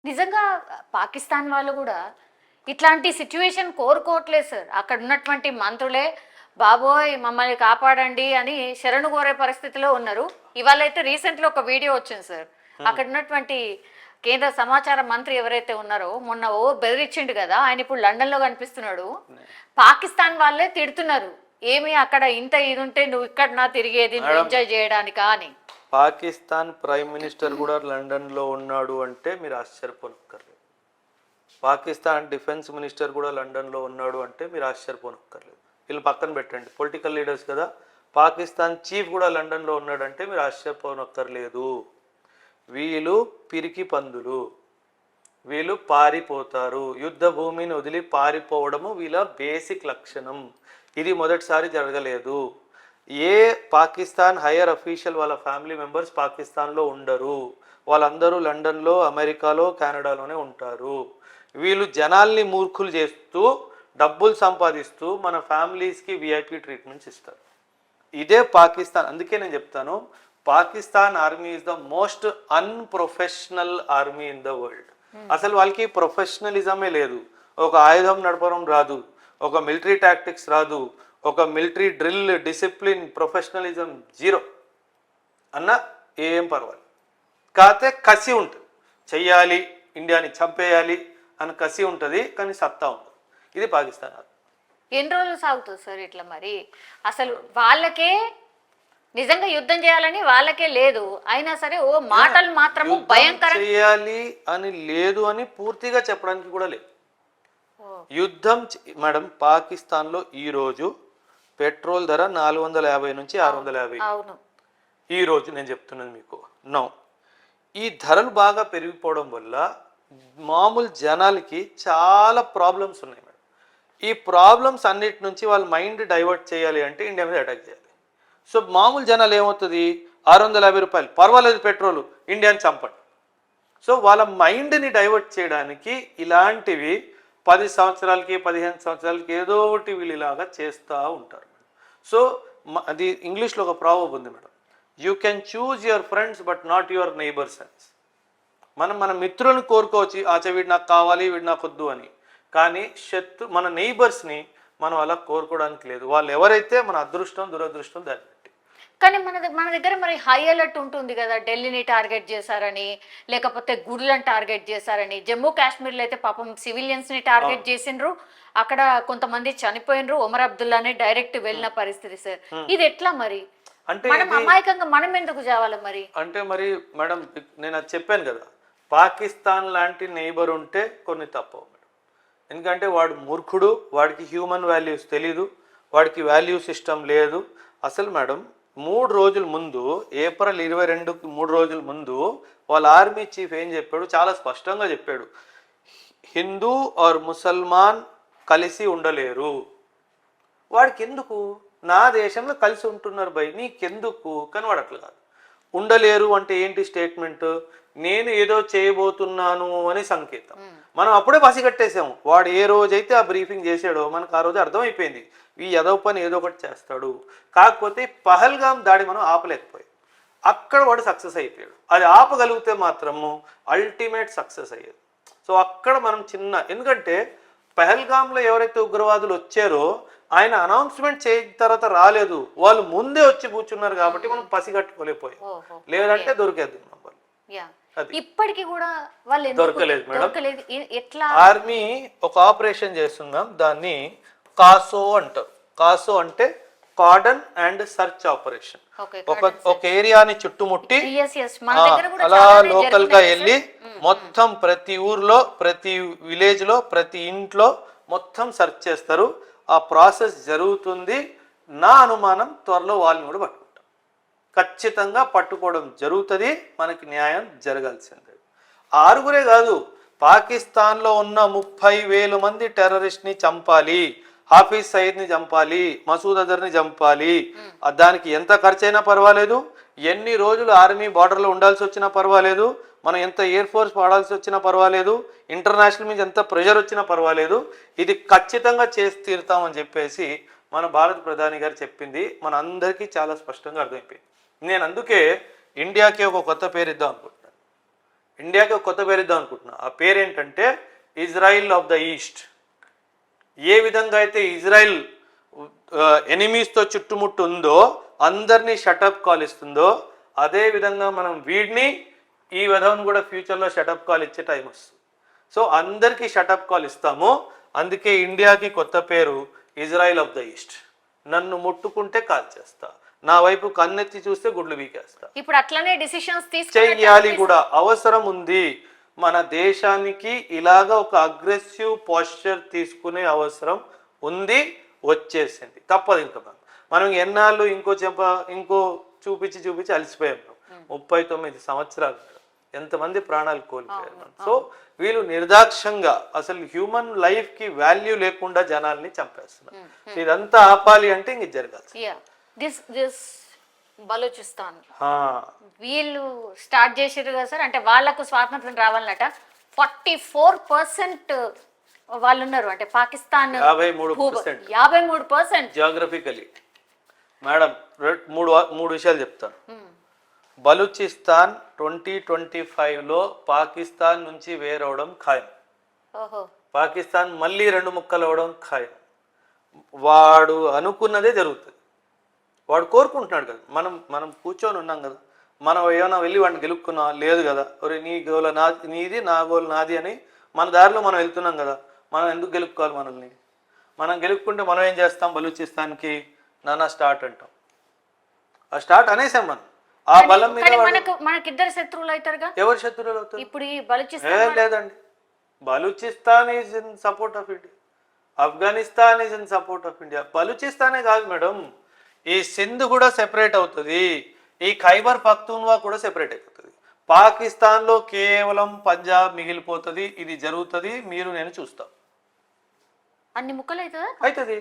నిజంగా పాకిస్తాన్ వాళ్ళు కూడా ఇట్లాంటి సిచ్యువేషన్ కోరుకోవట్లేదు సార్. అక్కడ ఉన్నటువంటి మంత్రులే బాబోయ్ మమ్మల్ని కాపాడండి అని శరణు కోరే పరిస్థితిలో ఉన్నారు. ఇవాళైతే రీసెంట్లో ఒక వీడియో వచ్చింది సార్. అక్కడ ఉన్నటువంటి కేంద్ర సమాచార మంత్రి ఎవరైతే ఉన్నారో మొన్న బెదిరించిండు కదా, ఆయన ఇప్పుడు లండన్లో కనిపిస్తున్నాడు. పాకిస్తాన్ వాళ్ళే తిడుతున్నారు, ఏమి అక్కడ ఇంత ఇది ఉంటే నువ్వు ఇక్కడ నా తిరిగేది ఎంజాయ్ చేయడానికా అని. పాకిస్తాన్ ప్రైమ్ మినిస్టర్ కూడా లండన్లో ఉన్నాడు అంటే మీరు ఆశ్చర్యపోనక్కర్లేదు. పాకిస్తాన్ డిఫెన్స్ మినిస్టర్ కూడా లండన్లో ఉన్నాడు అంటే మీరు ఆశ్చర్యపోనక్కర్లేదు. వీళ్ళు పక్కన పెట్టండి, పొలిటికల్ లీడర్స్ కదా. పాకిస్తాన్ చీఫ్ కూడా లండన్లో ఉన్నాడంటే మీరు ఆశ్చర్యపోనక్కర్లేదు. వీళ్ళు పిరికి పందులు, వీళ్ళు పారిపోతారు. యుద్ధ భూమిని వదిలి పారిపోవడము వీళ్ళ బేసిక్ లక్షణం. ఇది మొదటిసారి జరగలేదు. ఏ పాకిస్తాన్ హైయర్ అఫీషియల్ వాళ్ళ ఫ్యామిలీ మెంబర్స్ పాకిస్తాన్లో ఉండరు. వాళ్ళందరూ లండన్లో, అమెరికాలో, కెనడాలోనే ఉంటారు. వీళ్ళు జనాల్ని మూర్ఖులు చేస్తూ డబ్బులు సంపాదిస్తూ మన ఫ్యామిలీస్కి విఐపి ట్రీట్మెంట్స్ ఇస్తారు. ఇదే పాకిస్తాన్. అందుకే నేను చెప్తాను, Pakistan army is the most unprofessional army in the world. అసలు వాళ్ళకి ప్రొఫెషనలిజమే లేదు. ఒక ఆయుధం నడపడం రాదు, ఒక మిలిటరీ టాక్టిక్స్ రాదు, ఒక military drill, discipline, professionalism zero అన్న ఏం పర్వాలేదు. కాకపోతే కసి ఉంటుంది, చెయ్యాలి, ఇండియాని చంపేయాలి అని కసి ఉంటుంది, కానీ సత్తా ఉంటుంది. ఇది పాకిస్తాన్. ఎన్ని రోజులు సాగుతుంది సార్ ఇట్లా? మరి అసలు వాళ్ళకే నిజంగా యుద్ధం చేయాలని వాళ్ళకే లేదు, అయినా సరే ఓ మాటలు మాత్రము భయంకర చేయాలి అని లేదు అని పూర్తిగా చెప్పడానికి కూడా లేదు. యుద్ధం మేడం, పాకిస్తాన్లో ఈరోజు పెట్రోల్ ధర 450 నుంచి 650. అవును, ఈ రోజు నేను చెప్తున్నది మీకు. నో, ఈ ధరలు బాగా పెరిగిపోవడం వల్ల మామూలు జనాలకి చాలా ప్రాబ్లమ్స్ ఉన్నాయి మేడం. ఈ ప్రాబ్లమ్స్ అన్నిటి నుంచి వాళ్ళ మైండ్ డైవర్ట్ చేయాలి అంటే ఇండియా మీద అటాక్ చేయాలి. సో మామూలు జనాలు ఏమవుతుంది, 650 రూపాయలు పర్వాలేదు పెట్రోలు, ఇండియాని చంపండి. సో వాళ్ళ మైండ్ని డైవర్ట్ చేయడానికి ఇలాంటివి 10 సంవత్సరాలకి 15 సంవత్సరాలకి ఏదో ఒకటి వీళ్ళు ఇలాగా చేస్తూ ఉంటారు. సో అది ఇంగ్లీష్లో ఒక ప్రావర్బ్ ఉంది madam, you can choose your friends but not your neighbour sense. మన మిత్రులను కోరుకోవచ్చు, ఆచే వీడు నాకు కావాలి, వీడు నాకు వద్దు అని. కానీ మన నైబర్స్ని మనం అలా కోరుకోవడానికి లేదు. వాళ్ళు ఎవరైతే మన అదృష్టం దురదృష్టం దాన్ని బట్టి. కానీ మన దగ్గర మరి హై అలర్ట్ ఉంటుంది కదా, ఢిల్లీని టార్గెట్ చేశారని, లేకపోతే గుడులను టార్గెట్ చేశారని. జమ్మూ కాశ్మీర్లో అయితే పాపం సివిలియన్స్ని టార్గెట్ చేసిండ్రు, అక్కడ కొంతమంది చనిపోయినరు. ఒమర్ అబ్దుల్లానే డైరెక్ట్ వెళ్ళిన పరిస్థితి సార్. ఇది ఎట్లా మరి? అంటే మనం అమాయకంగా మనం ఎందుకు చావాలి మరి? అంటే మరి మేడం, నేను అది చెప్పాను కదా, పాకిస్తాన్ లాంటి నైబర్ ఉంటే కొన్ని తప్పవు మేడం. ఎందుకంటే వాడు మూర్ఖుడు, వాడికి హ్యూమన్ వాల్యూస్ తెలీదు, వాడికి వాల్యూ సిస్టమ్ లేదు అసలు. మేడం 3 రోజుల ముందు, ఏప్రిల్ 22కి 3 రోజుల ముందు వాళ్ళ ఆర్మీ చీఫ్ ఏం చెప్పాడు, చాలా స్పష్టంగా చెప్పాడు, హిందూ ఆర్ ముసల్మాన్ కలిసి ఉండలేరు. వాడికి ఎందుకు, నా దేశంలో కలిసి ఉంటున్నారు భయ్, నీకెందుకు? కానీ వాడు అట్లా కాదు. ఉండలేరు అంటే ఏంటి స్టేట్మెంట్, నేను ఏదో చేయబోతున్నాను అని సంకేతం. మనం అప్పుడే పసిగట్టేసాము. వాడు ఏ రోజైతే ఆ బ్రీఫింగ్ చేశాడో మనకు ఆ రోజు అర్థమైపోయింది, ఈ ఏదో పని ఏదో ఒకటి చేస్తాడు. కాకపోతే పహల్గాం దాడి మనం ఆపలేకపోయాం, అక్కడ వాడు సక్సెస్ అయిపోయాడు. అది ఆపగలిగితే మాత్రము అల్టిమేట్ సక్సెస్ అయ్యేది. సో అక్కడ మనం ఎందుకంటే పహల్గాంలో ఎవరైతే ఉగ్రవాదులు వచ్చారో ఆయన అనౌన్స్మెంట్ చేసిన తర్వాత రాలేదు, వాళ్ళు ముందే వచ్చి కూర్చున్నారు కాబట్టి మనం పసిగట్టుకోలేకపోయాం. లేదంటే దొరికేది ఇప్పటికి కూడా వాళ్ళు దొరకలేదు మేడం. ఎట్లా ఆర్మీ ఒక ఆపరేషన్ చేస్తున్నాం, దాన్ని కాసో అంటారు. కాసో అంటే కార్డన్ అండ్ సర్చ్ ఆపరేషన్. ఒక ఏరియాని చుట్టుముట్టి అలా లోకల్ గా వెళ్ళి మొత్తం ప్రతి ఊర్లో, ప్రతి విలేజ్ లో, ప్రతి ఇంట్లో మొత్తం సర్చ్ చేస్తారు. ఆ ప్రాసెస్ జరుగుతుంది. నా అనుమానం త్వరలో వాళ్ళని కూడా పట్టుకుంటాం, ఖచ్చితంగా పట్టుకోవడం జరుగుతుంది. మనకి న్యాయం జరగాల్సిందే. 6గురే కాదు, పాకిస్తాన్లో ఉన్న 30,000 మంది టెర్రరిస్ట్ని చంపాలి, హాఫీజ్ సయీద్ని చంపాలి, మసూద్ అజర్ని చంపాలి. దానికి ఎంత ఖర్చు అయినా పర్వాలేదు, ఎన్ని రోజులు ఆర్మీ బార్డర్లో ఉండాల్సి వచ్చినా పర్వాలేదు, మనం ఎంత ఎయిర్ ఫోర్స్ వాడాల్సి వచ్చినా పర్వాలేదు, ఇంటర్నేషనల్ మీద ఎంత ప్రెషర్ వచ్చినా పర్వాలేదు, ఇది ఖచ్చితంగా చేసి తీరుతామని చెప్పేసి మన భారత ప్రధాని గారు చెప్పింది మన అందరికీ చాలా స్పష్టంగా అర్థమైపోయింది. నేను అందుకే ఇండియాకి ఒక కొత్త పేరు ఇద్దాం అనుకుంటున్నాను. ఇండియాకి ఒక కొత్త పేరు ఇద్దాం అనుకుంటున్నా. ఆ పేరు ఏంటంటే ఇజ్రాయిల్ ఆఫ్ ద ఈస్ట్. ఏ విధంగా అయితే ఇజ్రాయిల్ ఎనిమీస్తో చుట్టుముట్టు ఉందో, అందరినీ షటప్ కాల్ ఇస్తుందో, అదే విధంగా మనం వీడిని ఈ విధంగా కూడా ఫ్యూచర్లో షటప్ కాల్ ఇచ్చే టైం వస్తుంది. సో అందరికీ షటప్ కాల్ ఇస్తాము. అందుకే ఇండియాకి కొత్త పేరు ఇజ్రాయిల్ ఆఫ్ ద ఈస్ట్. నన్ను ముట్టుకుంటే కాల్ చేస్తా, నా వైపు కన్నెత్తి చూస్తే గుడ్లు బీకేస్తా. ఇప్పుడు అట్లనే డిసిషన్స్ చెయ్యాలి కూడా, అవసరం ఉంది. మన దేశానికి ఇలాగ ఒక అగ్రెసివ్ పోస్చర్ తీసుకునే అవసరం ఉంది, వచ్చేసింది, తప్పదు. ఇంకా మనం ఎన్నాళ్ళు ఇంకో చూపించి అలసిపోయాం. 39 సంవత్సరాలు ఎంతమంది ప్రాణాలు కోల్పోయారు మనం. సో వీళ్ళు నిర్దాక్షంగా అసలు హ్యూమన్ లైఫ్ కి వాల్యూ లేకుండా జనాల్ని చంపేస్తున్నారు. ఇదంతా ఆపాలి అంటే ఇంక జరగాలి. బలూచిస్తాన్ వీళ్ళు స్టార్ట్ చేసారు కదా సార్, అంటే వాళ్ళకు స్వాతంత్రం రావాలన్నట. 44% వాళ్ళు ఉన్నారు, అంటే పాకిస్తాన్ 53%. జియోగ్రఫికలీ మేడం మూడు విషయాలు చెప్తాను. బలూచిస్తాన్ 2025లో పాకిస్తాన్ నుంచి వేరవడం ఖాయం. పాకిస్తాన్ మళ్ళీ 2 ముక్కలు అవడం ఖాయం. వాడు అనుకున్నదే జరుగుతుంది, వాడు కోరుకుంటున్నాడు కదా. మనం కూర్చొని ఉన్నాం కదా, మనం ఏమైనా వెళ్ళి వాడిని గెలుపుకున్నా లేదు కదా. ఒరే నీ గోల నీది, నా గోల్ నాది అని మన దారిలో మనం వెళ్తున్నాం కదా. మనం ఎందుకు గెలుపుకోవాలి మనల్ని? మనం గెలుపుకుంటే మనం ఏం చేస్తాం? బలూచిస్తాన్కి నానా స్టార్ట్ అంటాం. ఆ స్టార్ట్ అనేసాం మనం. ఆ బలం మీద మనకిద్దరు శత్రువులు అవుతారుగా. ఎవరు శత్రువులు అవుతారు? ఇప్పుడు ఈ బలూచిస్తాన్ లేదండి. Balochistan is in support of India, Afghanistan is in support of India. బలూచిస్తానే కాదు మేడం, ఈ సింధ్ కూడా సెపరేట్ అవుతుంది, ఈ ఖైబర్ పఖ్తూన్వా కూడా సెపరేట్ అయిపోతుంది. పాకిస్తాన్లో కేవలం పంజాబ్ మిగిలిపోతుంది. ఇది జరుగుతుంది, మీరు నేను చూస్తాం. అన్ని ముక్కలు అవుతుంది.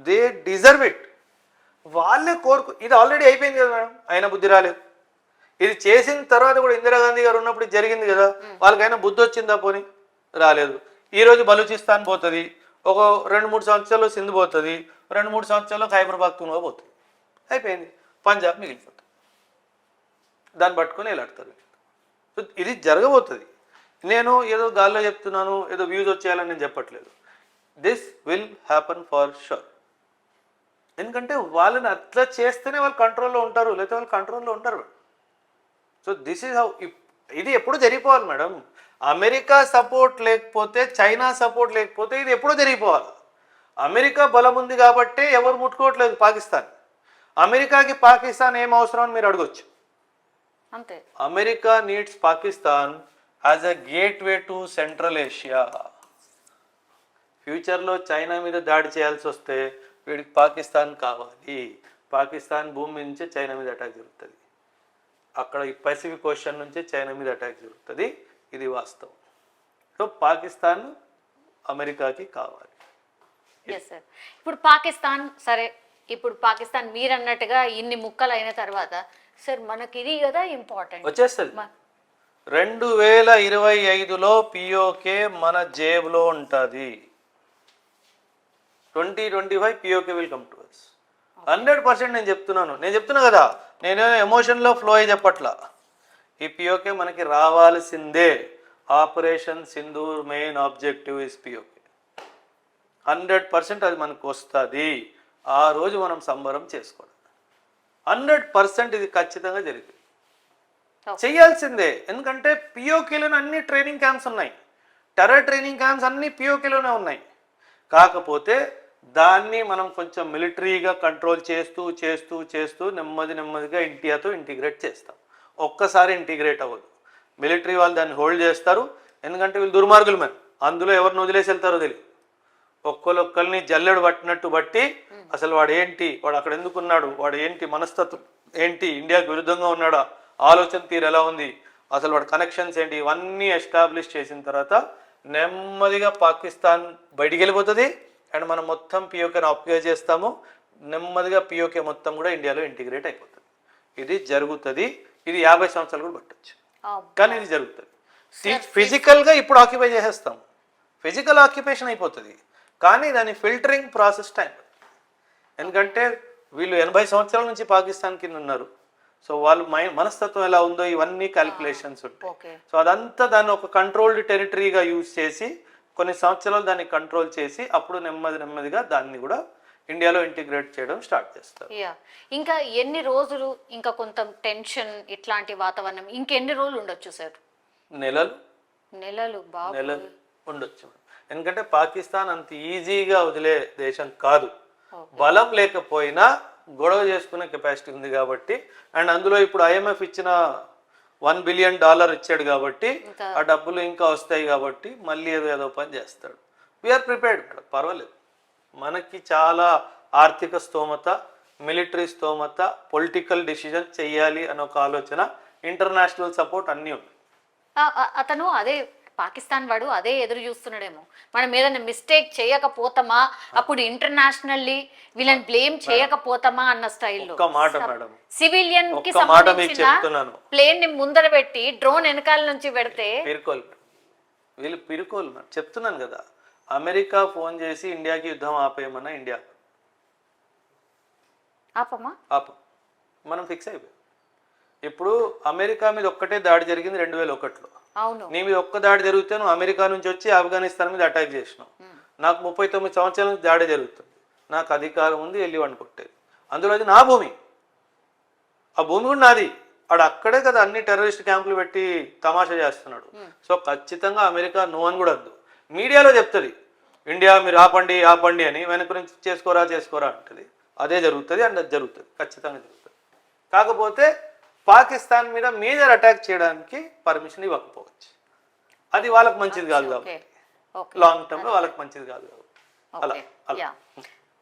They deserve it. వాళ్ళే ఇది ఆల్రెడీ అయిపోయింది కదా మేడం, అయినా బుద్ధి రాలేదు. ఇది చేసిన తర్వాత కూడా ఇందిరాగాంధీ గారు ఉన్నప్పుడు జరిగింది కదా, వాళ్ళకైనా బుద్ధి వచ్చిందా? పోనీ రాలేదు. ఈరోజు బలూచిస్తాన్ పోతుంది, ఒక 2-3 సంవత్సరాలు సింధ్ పోతుంది, 2-3 సంవత్సరాలు ఖైబర్ పఖ్తూన్వా పోతుంది, అయిపోయింది. పంజాబ్ మిగిలిపోతుంది. దాన్ని పట్టుకొని వెళ్ళాడతారు. సో ఇది జరగబోతుంది. నేను ఏదో గాల్లో చెప్తున్నాను, ఏదో వ్యూస్ వచ్చేయాలని నేను చెప్పట్లేదు. This will happen for sure. ఎందుకంటే వాళ్ళని అట్లా చేస్తేనే వాళ్ళు కంట్రోల్లో ఉంటారు, లేకపోతే వాళ్ళు కంట్రోల్లో ఉండరు. So this is how. ఇది ఎప్పుడు జరిగిపోవాలి మేడం. అమెరికా సపోర్ట్ లేకపోతే, చైనా సపోర్ట్ లేకపోతే ఇది ఎప్పుడో జరిగిపోవాలి. అమెరికా బలం ఉంది కాబట్టే ఎవరు ముట్టుకోవట్లేదు పాకిస్తాన్. అమెరికాకి పాకిస్తాన్ ఏం అవసరం అని మీరు అడగొచ్చు. అంతే. America needs Pakistan as a gateway to central Asia. ఫ్యూచర్లో చైనా మీద దాడి చేయాల్సి వస్తే వీడికి పాకిస్తాన్ కావాలి. పాకిస్తాన్ భూమి నుంచే చైనా మీద అటాక్ జరుగుతుంది, అక్కడ ఈ పసిఫిక్ ఓషన్ నుంచే చైనా మీద అటాక్ జరుగుతుంది. ఇది వాస్తవం. సో పాకిస్తాన్ అమెరికాకి కావాలి. ఇప్పుడు పాకిస్తాన్ సరే, ఇప్పుడు పాకిస్తాన్ మీరు అన్నట్టుగా ఇన్ని ముక్కలు అయిన తర్వాత సార్ మనకి ఇది కదా ఇంపార్టెంట్ వచ్చేస్తుంది. 2025లో పిఓకే మన జేబులో ఉంటుంది. 2025 PoK will come to us 100%. నేను చెప్తున్నా కదా, నేను ఎమోషన్లో ఫ్లో అయ్యి చెప్పట్లా. ఈ పిఓకే మనకి రావాల్సిందే. Operation Sindoor main objective is PoK. 100% అది మనకు వస్తుంది. ఆ రోజు మనం సంబరం చేసుకోవడం 100% ఇది ఖచ్చితంగా జరిగింది, చేయాల్సిందే. ఎందుకంటే పిఓకేలోనే అన్ని ట్రైనింగ్ క్యాంప్స్ ఉన్నాయి, టెర్రర్ ట్రైనింగ్ క్యాంప్స్ అన్ని పిఓకేలోనే ఉన్నాయి. కాకపోతే దాన్ని మనం కొంచెం మిలిటరీగా కంట్రోల్ చేస్తూ నెమ్మదిగా ఇండియాతో ఇంటిగ్రేట్ చేస్తాం. ఒక్కసారి ఇంటిగ్రేట్ అవ్వదు. మిలిటరీ వాళ్ళు దాన్ని హోల్డ్ చేస్తారు, ఎందుకంటే వీళ్ళు దుర్మార్గులు. మరి అందులో ఎవరిని వదిలేసి వెళ్తారో తెలియదు. ఒక్కరిని జల్లెడు పట్టినట్టు బట్టి అసలు వాడు ఏంటి, వాడు అక్కడ ఎందుకున్నాడు, వాడు ఏంటి, మనస్తత్వం ఏంటి, ఇండియాకు విరుద్ధంగా ఉన్నాడా, ఆలోచన తీరు ఎలా ఉంది, అసలు వాడు కనెక్షన్స్ ఏంటి, ఇవన్నీ ఎస్టాబ్లిష్ చేసిన తర్వాత నెమ్మదిగా పాకిస్తాన్ బయటికి వెళ్ళిపోతుంది. అండ్ మనం మొత్తం పిఓకేని ఆక్యుపై చేస్తాము. నెమ్మదిగా పిఓకే మొత్తం కూడా ఇండియాలో ఇంటిగ్రేట్ అయిపోతుంది. ఇది జరుగుతుంది. ఇది 50 సంవత్సరాలు కూడా పట్టచ్చు, కానీ ఇది జరుగుతుంది. ఫిజికల్గా ఇప్పుడు ఆక్యుపై చేసేస్తాం, ఫిజికల్ ఆక్యుపేషన్ అయిపోతుంది. కానీ దాని ఫిల్టరింగ్ ప్రాసెస్ టైం. ఎందుకంటే వీళ్ళు 80 సంవత్సరాల నుంచి పాకిస్తాన్ కింద ఉన్నారు. సో వాళ్ళు మనస్తత్వం ఎలా ఉందో ఇవన్నీ క్యాలిక్యులేషన్స్ ఉంటాయి. ఓకే. సో అదంతా దాన్ని ఒక కంట్రోల్డ్ టెరిటరీగా యూజ్ చేసి కొన్ని సంవత్సరాలు దాన్ని కంట్రోల్ చేసి అప్పుడు నెమ్మదిగా దాన్ని కూడా ఇండియాలో ఇంటిగ్రేట్ చేయడం స్టార్ట్ చేస్తారు. యా, ఇంకా ఎన్ని రోజులు, ఇంకా కొంత టెన్షన్ ఇట్లాంటి వాతావరణం ఇంకెన్ని రోజులు ఉండొచ్చు సార్? నెలలు బాబు ఉండొచ్చు. ఎందుకంటే పాకిస్తాన్ అంత ఈజీగా వదిలే దేశం కాదు. బలం లేకపోయినా గొడవ చేసుకునే కెపాసిటీ ఉంది కాబట్టి, అండ్ అందులో ఇప్పుడు IMF ఇచ్చిన $1 బిలియన్ ఇచ్చాడు కాబట్టి ఆ డబ్బులు ఇంకా వస్తాయి కాబట్టి మళ్ళీ ఏదో పని చేస్తాడు. వీఆర్ ప్రిపేర్డ్ మేడం, పర్వాలేదు. మనకి చాలా ఆర్థిక స్తోమత, మిలిటరీ స్తోమత, పొలిటికల్ డిసిజన్ చెయ్యాలి అనే ఒక ఆలోచన, ఇంటర్నేషనల్ సపోర్ట్ అన్నీ ఉన్నాయి. అతను అదే పాకిస్తాన్ వాడు అదే ఎదురు చూస్తున్నాడేమో, మనం ఏదైనా మిస్టేక్ చేయకపోతామా, అప్పుడు ఇంటర్నేషనల్లీ వీళ్ళని బ్లేమ్ చేయకపోతామా అన్న స్టైల్లో. ఒక్క మాట మేడం, సివిలియన్ కి ఒక్క మాట మీకు సంబంధించిన చెప్తున్నాను, ప్లేన్ ని ముందర పెట్టి డ్రోన్ వెనకాల నుంచి పెడితే వీళ్ళు పిరుకోలు మేడం. చెప్తున్నాను కదా, అమెరికా ఫోన్ చేసి ఇండియాకి యుద్ధం ఆపేయమన్నా ఇండియా ఆపమా మనం ఫిక్స్ అయిపోయాం. ఇప్పుడు అమెరికా మీద ఒక్కటే దాడి జరిగింది 2001లో. అవును, నీ మీద ఒక్క దాడి జరిగితే నువ్వు అమెరికా నుంచి వచ్చి ఆఫ్ఘనిస్తాన్ మీద అటాక్ చేసినావు. నాకు 39 సంవత్సరాల నుంచి దాడి జరుగుతుంది, నాకు అధికారం ఉంది వెళ్ళి వాడిని కొట్టేది. అందులో అది నా భూమి, ఆ భూమి కూడా నాది. అక్కడే కదా అన్ని టెర్రరిస్ట్ క్యాంపులు పెట్టి తమాషా చేస్తున్నాడు. సో ఖచ్చితంగా అమెరికా నువ్వు అని కూడా వద్దు. మీడియాలో చెప్తుంది ఇండియా మీరు ఆపండి అని, వెనక నుంచి చేసుకోరా అంటది. అదే జరుగుతుంది, అండ్ అది జరుగుతుంది, ఖచ్చితంగా జరుగుతుంది. కాకపోతే పాకిస్తాన్ మీద మేజర్ అటాక్ చేయడానికి పర్మిషన్ ఇవ్వకపోవచ్చు. అది వాళ్ళకి మంచిది కాదు కాబట్టి, లాంగ్ టర్మ్ లో వాళ్ళకి మంచిది కాదు కాబట్టి అలా.